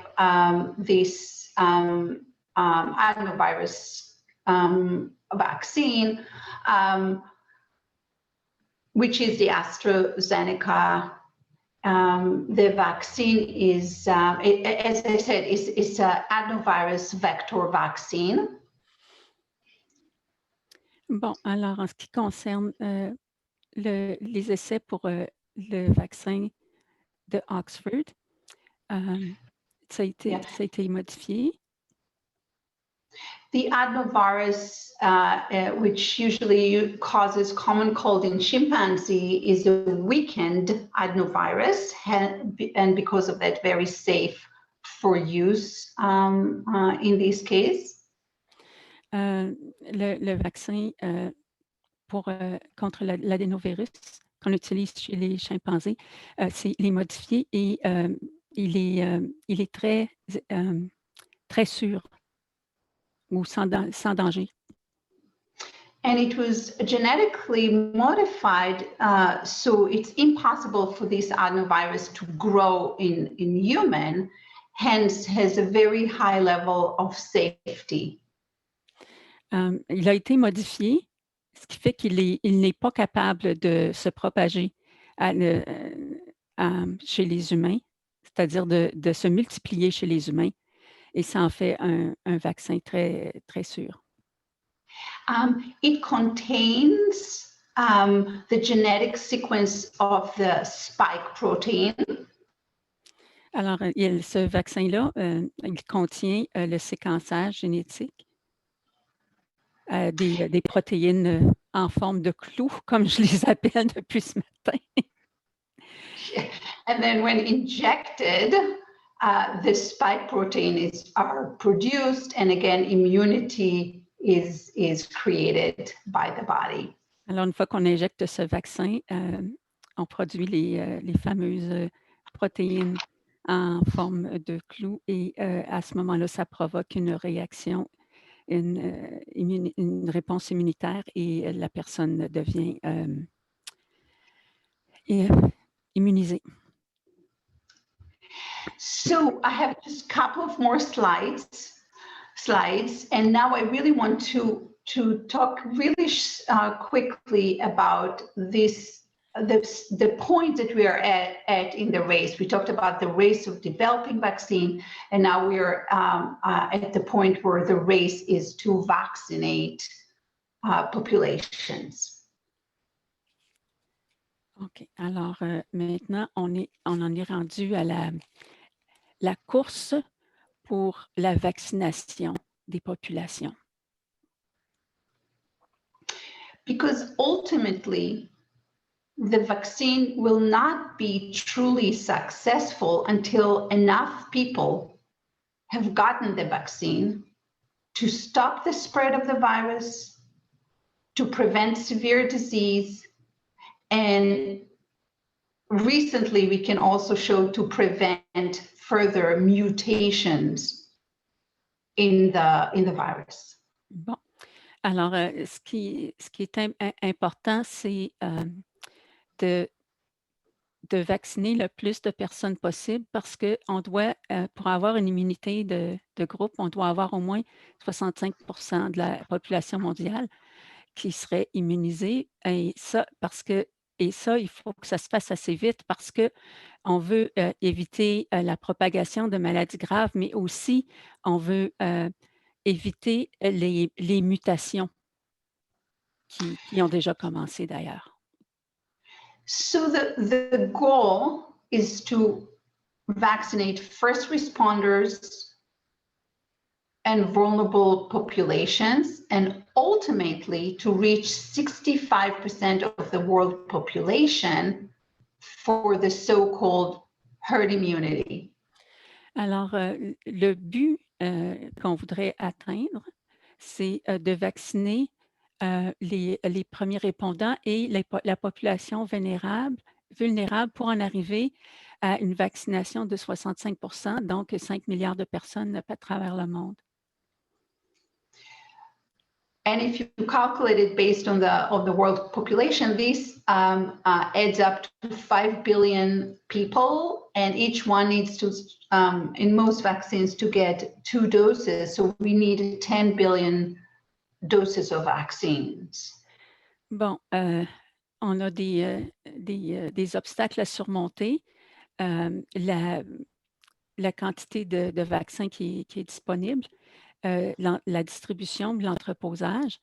this adenovirus vaccine, which is the AstraZeneca. The vaccine is, as I said, it's an adenovirus vector vaccine. Bon, alors en ce qui concerne les essais pour le vaccin de Oxford, ça a été modifié. The adenovirus, which usually causes common cold in chimpanzee, is a weakened adenovirus, and because of that, very safe for use in this case. Le vaccin contre l'adénovirus qu'on utilise chez les chimpanzés, il est modifié et il est très sûr ou sans danger. And it was genetically modified, so it's impossible for this adenovirus to grow in human, hence has a very high level of safety. Il a été modifié ce qui fait il n'est pas capable de se propager chez les humains, c'est-à-dire de se multiplier chez les humains. Et ça en fait un vaccin très, très sûr. It contains the genetic sequence of the spike protein. Alors, ce vaccin-là, il contient le séquençage génétique des protéines en forme de clou, comme je les appelle depuis ce matin. And then when injected, the spike protein are produced, and again, immunity is created by the body. Alors, une fois qu'on injecte ce vaccin, on produit les fameuses protéines en forme de clou et à ce moment-là, ça provoque une réaction, une réponse immunitaire et la personne devient immunisée. So I have just a couple of more slides, and now I really want to talk really quickly about the point that we are at in the race. We talked about the race of developing vaccine, and now we are at the point where the race is to vaccinate populations. OK. Alors, maintenant, on en est rendu à la course pour la vaccination des populations. Because ultimately, the vaccine will not be truly successful until enough people have gotten the vaccine to stop the spread of the virus, to prevent severe disease, and recently we can also show to prevent further mutations in the virus. Bon. Alors, ce qui est important, c'est de vacciner le plus de personnes possible parce qu'on doit, pour avoir une immunité de groupe, on doit avoir au moins 65% de la population mondiale qui serait immunisée. Et ça, il faut que ça se fasse assez vite parce qu'on veut éviter la propagation de maladies graves, mais aussi on veut éviter les mutations qui ont déjà commencé d'ailleurs. So the goal is to vaccinate first responders and vulnerable populations, and ultimately to reach 65% of the world population for the so-called herd immunity. Alors, le but qu'on voudrait atteindre, c'est de vacciner les premiers répondants et la population vulnérable pour en arriver à une vaccination de 65%, donc 5 milliards de personnes à travers le monde. And if you calculate it based on the world population, this adds up to 5 billion people, and each one needs to, in most vaccines, to get 2 doses. So we need 10 billion doses of vaccines. Bon, on a des obstacles à surmonter. La quantité de vaccins qui est disponible, la distribution, l'entreposage,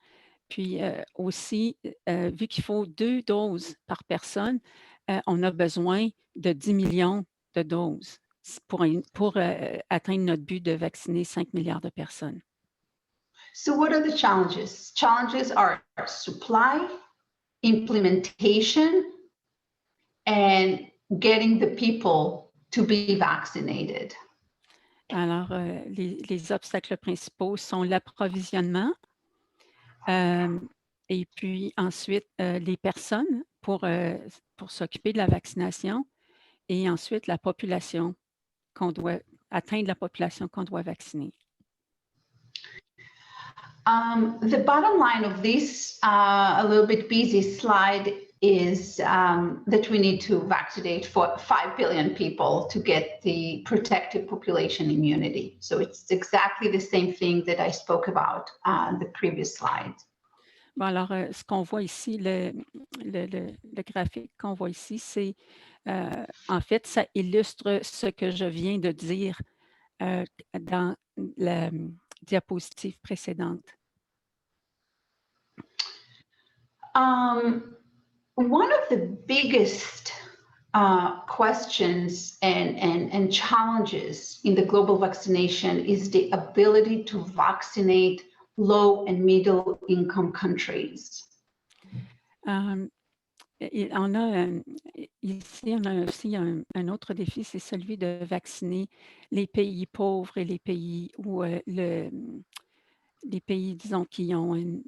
puis aussi, vu qu'il faut 2 doses par personne, on a besoin de 10 millions de doses pour atteindre notre but de vacciner 5 milliards de personnes. So what are the challenges? Challenges are supply, implementation, and getting the people to be vaccinated. Alors, les obstacles principaux sont l'approvisionnement et puis ensuite les personnes pour s'occuper de la vaccination et ensuite la population atteindre la population qu'on doit vacciner. The bottom line of this, a little bit busy slide, is that we need to vaccinate for 5 billion people to get the protective population immunity. So it's exactly the same thing that I spoke about on the previous slide. Bon, alors, ce qu'on voit ici, le graphique qu'on voit ici, c'est, en fait, ça illustre ce que je viens de dire dans la diapositive précédente. One of the biggest questions and challenges in the global vaccination is the ability to vaccinate low and middle income countries. Et on a, ici, on a aussi un autre défi, c'est celui de vacciner les pays pauvres et les pays où les pays, disons, qui ont une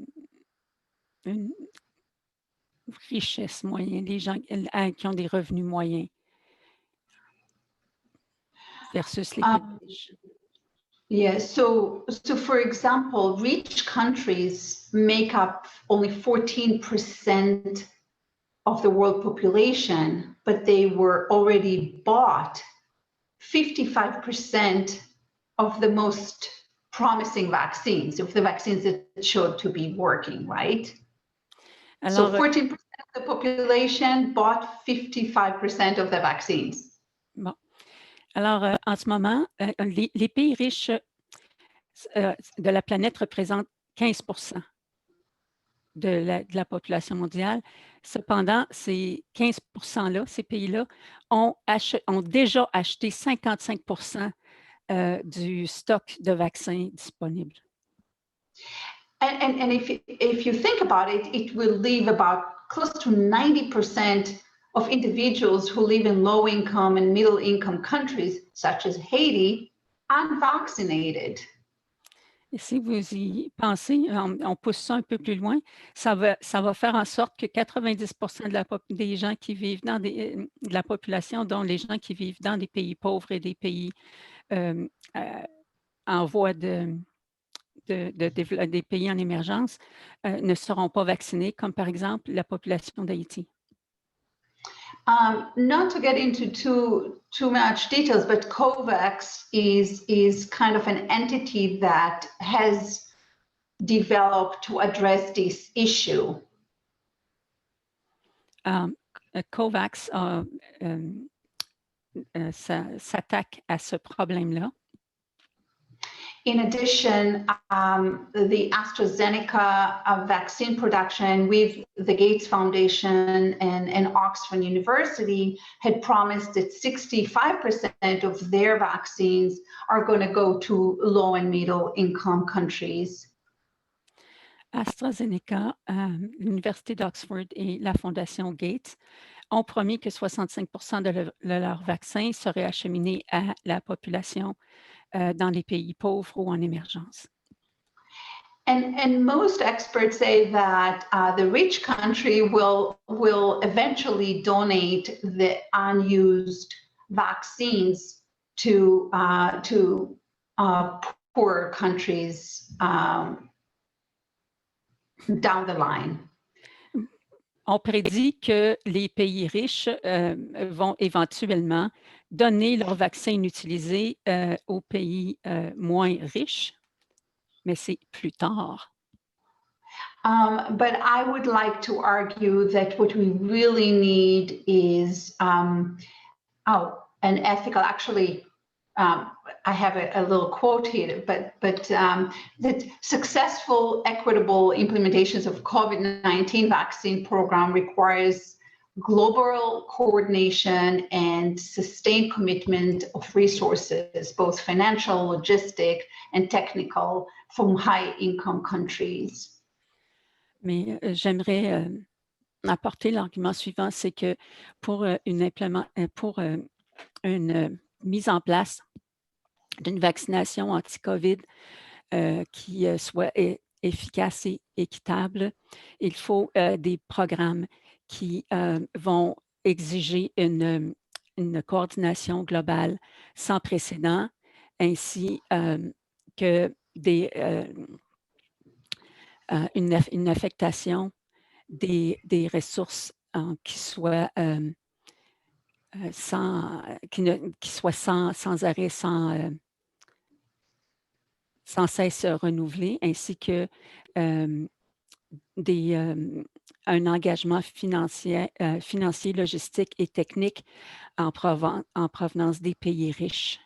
richesse moyenne, les gens qui ont des revenus moyens versus les pays riches. Yeah, so for example, rich countries make up only 14% of the world population, but they were already bought 55% of the most promising vaccines, of the vaccines that showed to be working, right? Alors, so 14% of the population bought 55% of the vaccines. Bon. Alors, en ce moment, les pays riches de la planète représentent 15% de la population mondiale. Cependant, ces 15%-là, ces pays-là, ont déjà acheté 55% du stock de vaccins disponible. And if you think about it, it will leave about close to 90% of individuals who live in low income and middle income countries, such as Haiti, unvaccinated. Et si vous y pensez, on pousse ça un peu plus loin, ça va faire en sorte que 90% des gens qui vivent de la population, dont les gens qui vivent dans des pays pauvres et des pays en voie des pays en émergence, ne seront pas vaccinés, comme par exemple la population d'Haïti. Not to get into too much details, but COVAX is kind of an entity that has developed to address this issue. COVAX s'attaque à ce problème-là. In addition, the AstraZeneca vaccine production with the Gates Foundation and Oxford University had promised that 65% of their vaccines are going to go to low and middle income countries. AstraZeneca, l'Université d'Oxford et la Fondation Gates ont promis que 65% de leurs vaccins seraient acheminés à la population dans les pays pauvres ou en émergence. And most experts say that the rich country will eventually donate the unused vaccines to poor countries down the line. On prédit que les pays riches vont éventuellement donner leurs vaccins inutilisés aux pays moins riches, mais c'est plus tard. But I would like to argue that what we really need is an ethical, actually, I have a little quote here, but that successful, equitable implementations of COVID-19 vaccine program requires global coordination and sustained commitment of resources, both financial, logistic, and technical, from high-income countries. Mais j'aimerais apporter l'argument suivant, c'est que pour une mise en place d'une vaccination anti-COVID qui soit efficace et équitable, il faut des programmes qui vont exiger une coordination globale sans précédent, ainsi que une affectation des ressources qui soient sans arrêt, sans cesse renouvelées, ainsi que un engagement financier, logistique et technique en provenance des pays riches.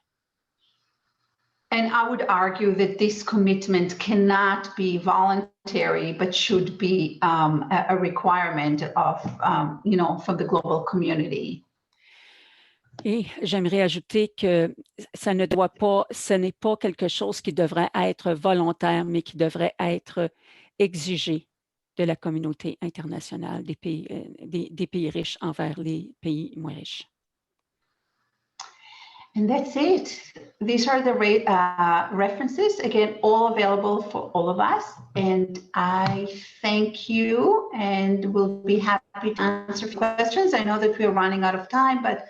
And I would argue that this commitment cannot be voluntary, but should be a requirement of, from the global community. Et j'aimerais ajouter que ce n'est pas quelque chose qui devrait être volontaire, mais qui devrait être exigé de la communauté internationale, des pays riches envers les pays moins riches. And that's it. These are the references, again, all available for all of us. And I thank you, and we'll be happy to answer questions. I know that we're running out of time, but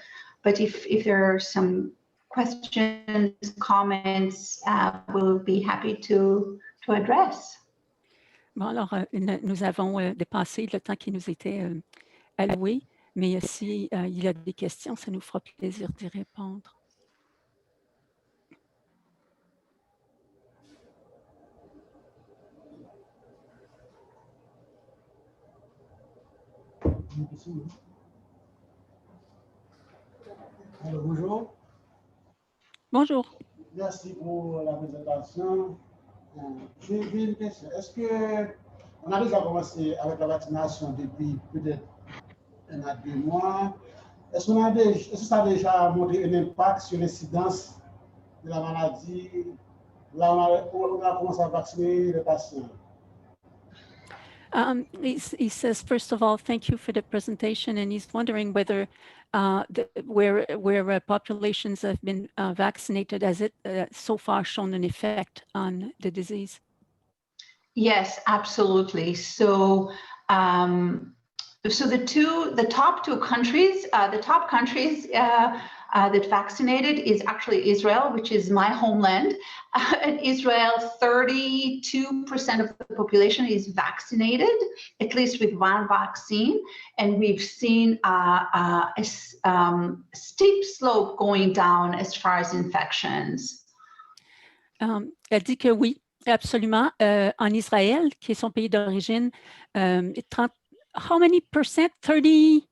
if there are some questions, comments, we'll be happy to address. Bon, alors, nous avons dépassé le temps qui nous était alloué, mais s'il y a des questions, ça nous fera plaisir d'y répondre. Alors, bonjour. Bonjour. Merci pour la présentation. J'ai une question. Est-ce qu'on a déjà commencé avec la vaccination depuis peut-être 1 à 2 mois? Est-ce que ça a déjà montré un impact sur l'incidence de la maladie? Là, on a commencé à vacciner les patients. He says, first of all, thank you for the presentation, and he's wondering whether where populations have been vaccinated, has it so far shown an effect on the disease? Yes, absolutely. So, the top countries that vaccinated is actually Israel, which is my homeland. In Israel, 32% of the population is vaccinated, at least with one vaccine, and we've seen a steep slope going down as far as infections. Elle dit que oui, absolument. En Israël, qui est son pays d'origine, how many percent? 32%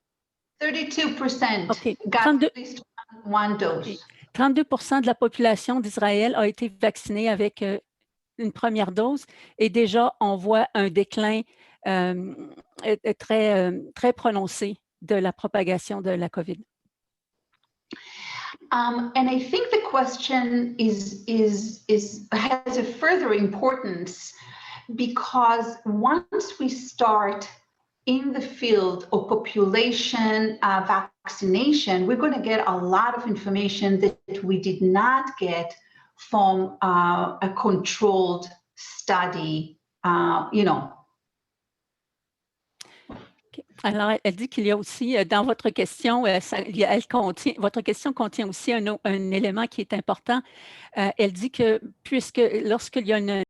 okay. got at least one dose. 32% de la population d'Israël a été vaccinée avec une première dose, et déjà, on voit un déclin très prononcé de la propagation de la COVID. And I think the question has a further importance, because once we start in the field of population vaccination, we're going to get a lot of information that we did not get from a controlled study, Alors, elle dit qu'il y a aussi, dans votre question, votre question contient aussi un élément qui est important. Elle dit que lorsqu'il y a une